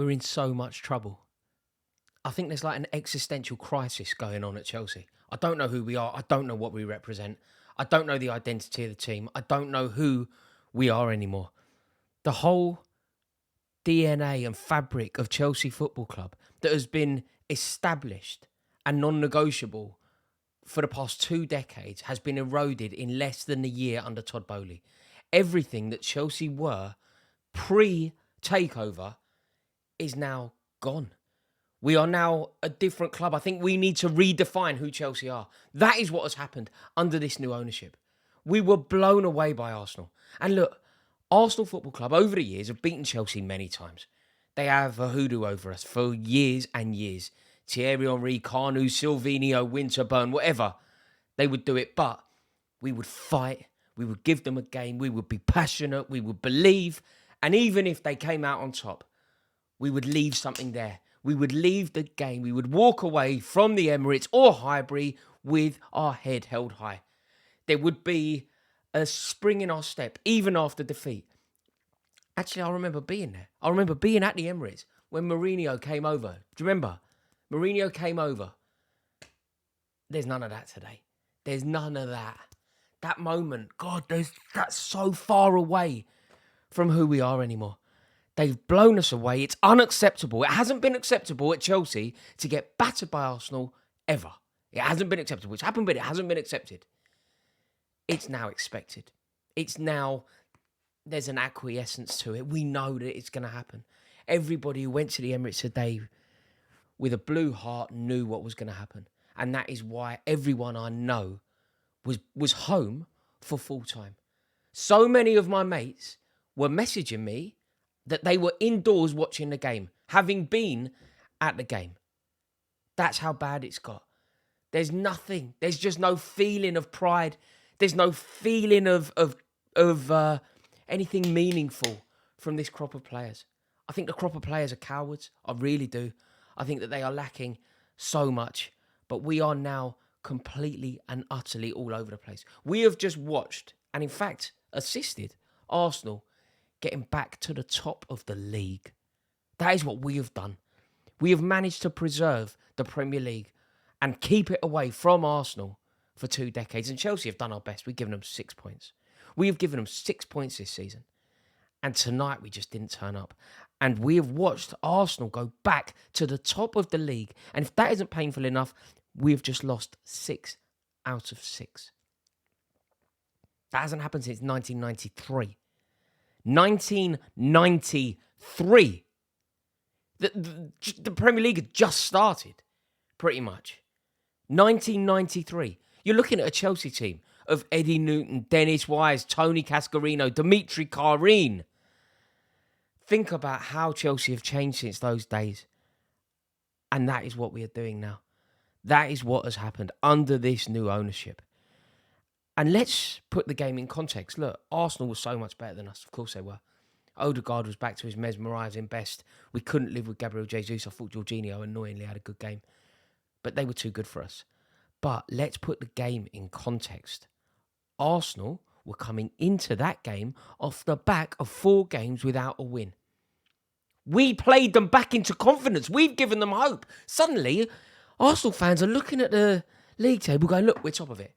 we're in so much trouble. I think there's like an existential crisis going on at Chelsea. I don't know who we are. I don't know what we represent. I don't know the identity of the team. I don't know who we are anymore. The whole DNA and fabric of Chelsea Football Club that has been established and non-negotiable for the past 2 decades has been eroded in less than a year under Todd Bowley. Everything that Chelsea were pre-takeover is now gone. We are now a different club. I think we need to redefine who Chelsea are. That is what has happened under this new ownership. We were blown away by Arsenal. And look, Arsenal Football Club over the years have beaten Chelsea many times. They have a hoodoo over us for years and years. Thierry Henry, Carnu, Silvinho, Winterburn, whatever. They would do it, but we would fight. We would give them a game. We would be passionate. We would believe. And even if they came out on top, we would leave something there. We would leave the game. We would walk away from the Emirates or Highbury with our head held high. There would be a spring in our step, even after defeat. Actually, I remember being there. I remember being at the Emirates when Mourinho came over. Do you remember? Mourinho came over. There's none of that today. There's none of that. That moment, God, that's so far away from who we are anymore. They've blown us away. It's unacceptable. It hasn't been acceptable at Chelsea to get battered by Arsenal ever. It hasn't been acceptable. It's happened, but it hasn't been accepted. It's now expected. It's now, there's an acquiescence to it. We know that it's going to happen. Everybody who went to the Emirates today with a blue heart knew what was going to happen. And that is why everyone I know was home for full time. So many of my mates were messaging me that they were indoors watching the game, having been at the game. That's how bad it's got. There's nothing. There's just no feeling of pride. There's no feeling of anything meaningful from this crop of players. I think the crop of players are cowards. I really do. I think that they are lacking so much. But we are now completely and utterly all over the place. We have just watched, and in fact, assisted Arsenal getting back to the top of the league. That is what we have done. We have managed to preserve the Premier League and keep it away from Arsenal for 2 decades. And Chelsea have done our best. We've given them 6 points. We have given them 6 points this season. And tonight we just didn't turn up. And we have watched Arsenal go back to the top of the league. And if that isn't painful enough, we have just lost 6 out of 6. That hasn't happened since 1993. 1993. The Premier League had just started, pretty much. 1993. You're looking at a Chelsea team of Eddie Newton, Dennis Wise, Tony Cascarino, Dimitri Karin. Think about how Chelsea have changed since those days. And that is what we are doing now. That is what has happened under this new ownership. And let's put the game in context. Look, Arsenal was so much better than us. Of course they were. Odegaard was back to his mesmerising best. We couldn't live with Gabriel Jesus. I thought Jorginho annoyingly had a good game. But they were too good for us. But let's put the game in context. Arsenal were coming into that game off the back of 4 games without a win. We played them back into confidence. We've given them hope. Suddenly, Arsenal fans are looking at the league table going, look, we're top of it.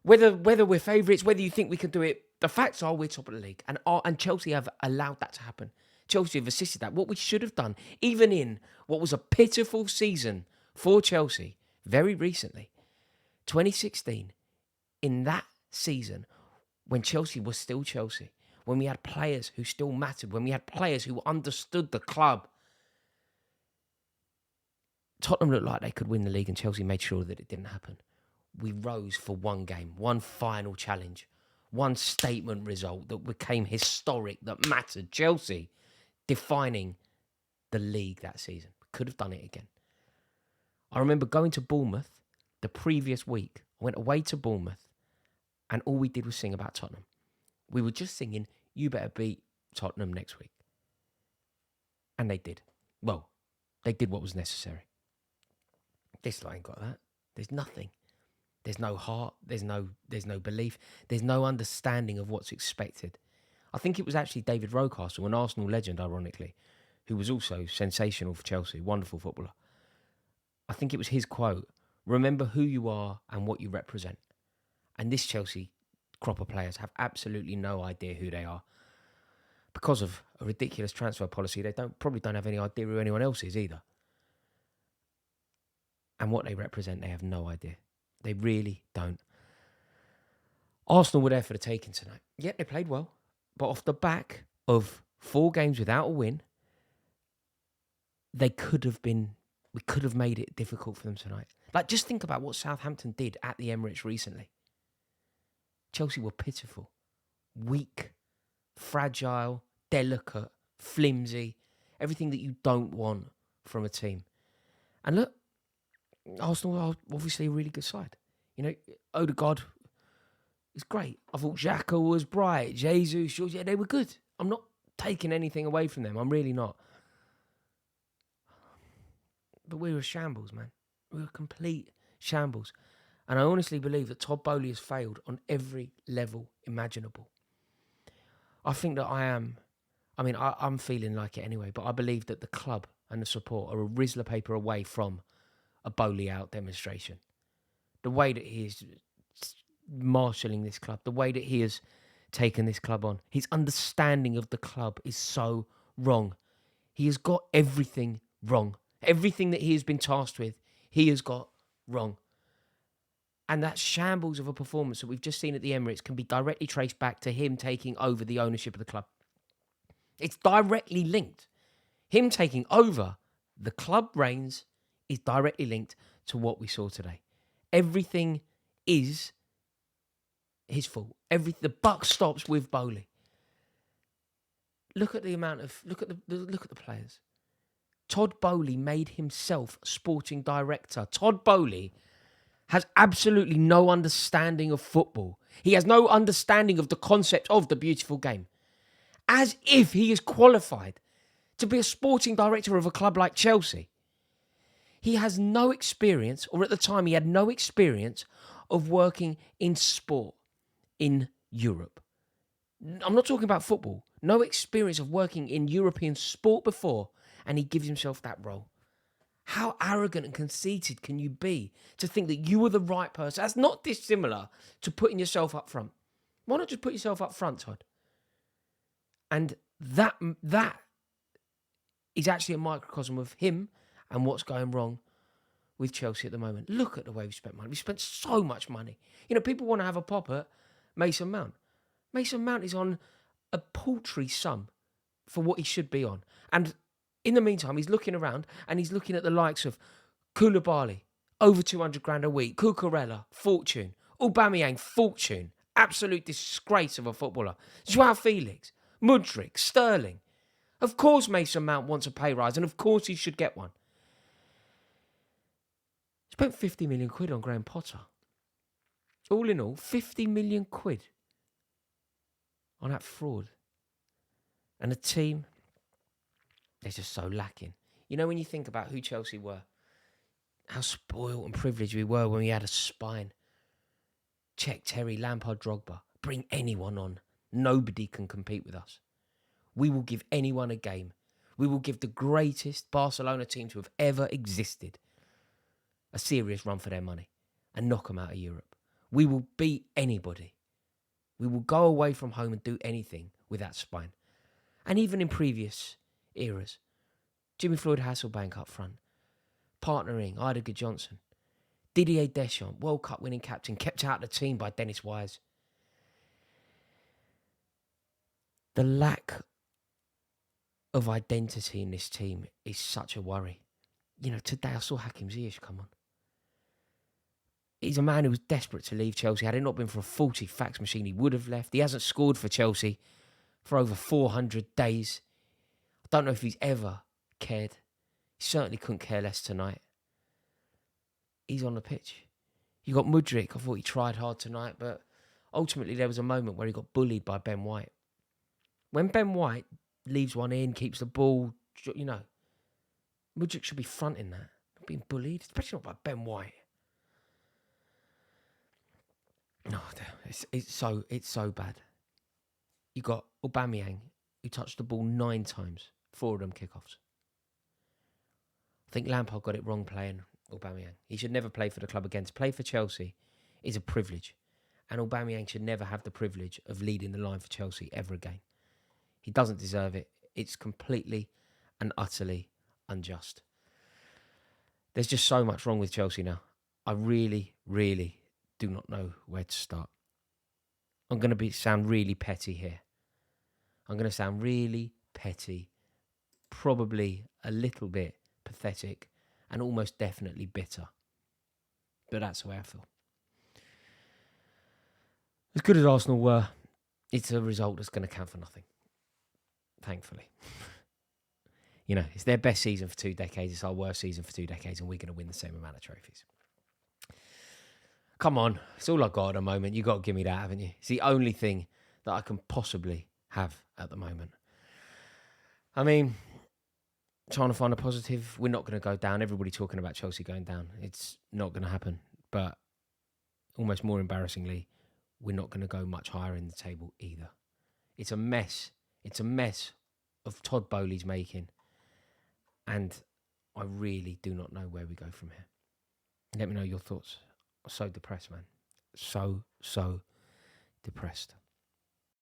Whether we're favourites, whether you think we can do it, the facts are we're top of the league. And Chelsea have allowed that to happen. Chelsea have assisted that. What we should have done, even in what was a pitiful season for Chelsea very recently, 2016, in that season, when Chelsea was still Chelsea, when we had players who still mattered, when we had players who understood the club, Tottenham looked like they could win the league and Chelsea made sure that it didn't happen. We rose for one game, one final challenge, one statement result that became historic, that mattered. Chelsea defining the league that season. We could have done it again. I remember going to Bournemouth the previous week. I went away to Bournemouth and all we did was sing about Tottenham. We were just singing, you better beat Tottenham next week. And they did. Well, they did what was necessary. This lot ain't got that. There's nothing. There's no heart. There's no belief. There's no understanding of what's expected. I think it was actually David Rocastle, an Arsenal legend, ironically, who was also sensational for Chelsea, wonderful footballer. I think it was his quote, remember who you are and what you represent. And this Chelsea crop of players have absolutely no idea who they are. Because of a ridiculous transfer policy, they probably don't have any idea who anyone else is either. And what they represent, they have no idea. They really don't. Arsenal were there for the taking tonight. Yep, they played well. But off the back of 4 games without a win, we could have made it difficult for them tonight. Like, just think about what Southampton did at the Emirates recently. Chelsea were pitiful, weak, fragile, delicate, flimsy, everything that you don't want from a team. And look, Arsenal are obviously a really good side. You know, Odegaard is great. I thought Xhaka was bright. Jesus, yeah, they were good. I'm not taking anything away from them. I'm really not. But we were a shambles, man. We were a complete shambles. And I honestly believe that Todd Boehly has failed on every level imaginable. I think that I'm feeling like it anyway, but I believe that the club and the support are a Rizzler paper away from a Boehly out demonstration. The way that he is marshalling this club, the way that he has taken this club on, his understanding of the club is so wrong. He has got everything wrong. Everything that he has been tasked with, he has got wrong. And that shambles of a performance that we've just seen at the Emirates can be directly traced back to him taking over the ownership of the club. It's directly linked. Him taking over the club reins is directly linked to what we saw today. Everything is his fault. The buck stops with Boehly. Look at the players. Todd Boehly made himself sporting director. Todd Boehly has absolutely no understanding of football. He has no understanding of the concept of the beautiful game. As if he is qualified to be a sporting director of a club like Chelsea. He has no experience, or at the time he had no experience of working in sport in Europe. I'm not talking about football. No experience of working in European sport before, and he gives himself that role. How arrogant and conceited can you be to think that you are the right person? That's not dissimilar to putting yourself up front. Why not just put yourself up front, Todd? And that is actually a microcosm of him and what's going wrong with Chelsea at the moment. Look at the way we've spent money. We've spent so much money. You know, people want to have a pop at Mason Mount. Mason Mount is on a paltry sum for what he should be on. And in the meantime, he's looking around and he's looking at the likes of Koulibaly, over 200 grand a week, Cucurella, fortune, Aubameyang, fortune, absolute disgrace of a footballer, Joao Felix, Mudryk, Sterling. Of course Mason Mount wants a pay rise and of course he should get one. Spent 50 million quid on Graham Potter. All in all, 50 million quid on that fraud. And the team, they're just so lacking. You know, when you think about who Chelsea were, how spoiled and privileged we were when we had a spine. Check Terry, Lampard, Drogba. Bring anyone on. Nobody can compete with us. We will give anyone a game. We will give the greatest Barcelona team to have ever existed a serious run for their money and knock them out of Europe. We will beat anybody. We will go away from home and do anything with that spine. And even in previous eras, Jimmy Floyd Hasselbank up front, partnering Idager Johnson, Didier Deschamps, World Cup winning captain, kept out of the team by Dennis Wise. The lack of identity in this team is such a worry. You know, today I saw Hakim Ziyech come on. He's a man who was desperate to leave Chelsea. Had it not been for a faulty fax machine, he would have left. He hasn't scored for Chelsea for over 400 days. I don't know if he's ever cared. He certainly couldn't care less tonight. He's on the pitch. You got Mudryk. I thought he tried hard tonight, but ultimately there was a moment where he got bullied by Ben White. When Ben White leaves one in, keeps the ball, you know, Mudryk should be fronting that. Not being bullied, especially not by Ben White. No, it's so bad. You got Aubameyang, who touched the ball 9 times, 4 of them kickoffs. I think Lampard got it wrong playing Aubameyang. He should never play for the club again. To play for Chelsea is a privilege. And Aubameyang should never have the privilege of leading the line for Chelsea ever again. He doesn't deserve it. It's completely and utterly unjust. There's just so much wrong with Chelsea now. I really, really do not know where to start. I'm going to sound really petty here. I'm going to sound really petty, probably a little bit pathetic, and almost definitely bitter. But that's the way I feel. As good as Arsenal were, it's a result that's going to count for nothing. Thankfully. You know, it's their best season for 2 decades. It's our worst season for 2 decades, and we're going to win the same amount of trophies. Come on. It's all I've got at the moment. You've got to give me that, haven't you? It's the only thing that I can possibly have at the moment. I mean, trying to find a positive. We're not going to go down. Everybody talking about Chelsea going down. It's not going to happen. But almost more embarrassingly, we're not going to go much higher in the table either. It's a mess. It's a mess of Todd Bowley's making. And I really do not know where we go from here. Let me know your thoughts. I'm so depressed, man. So depressed.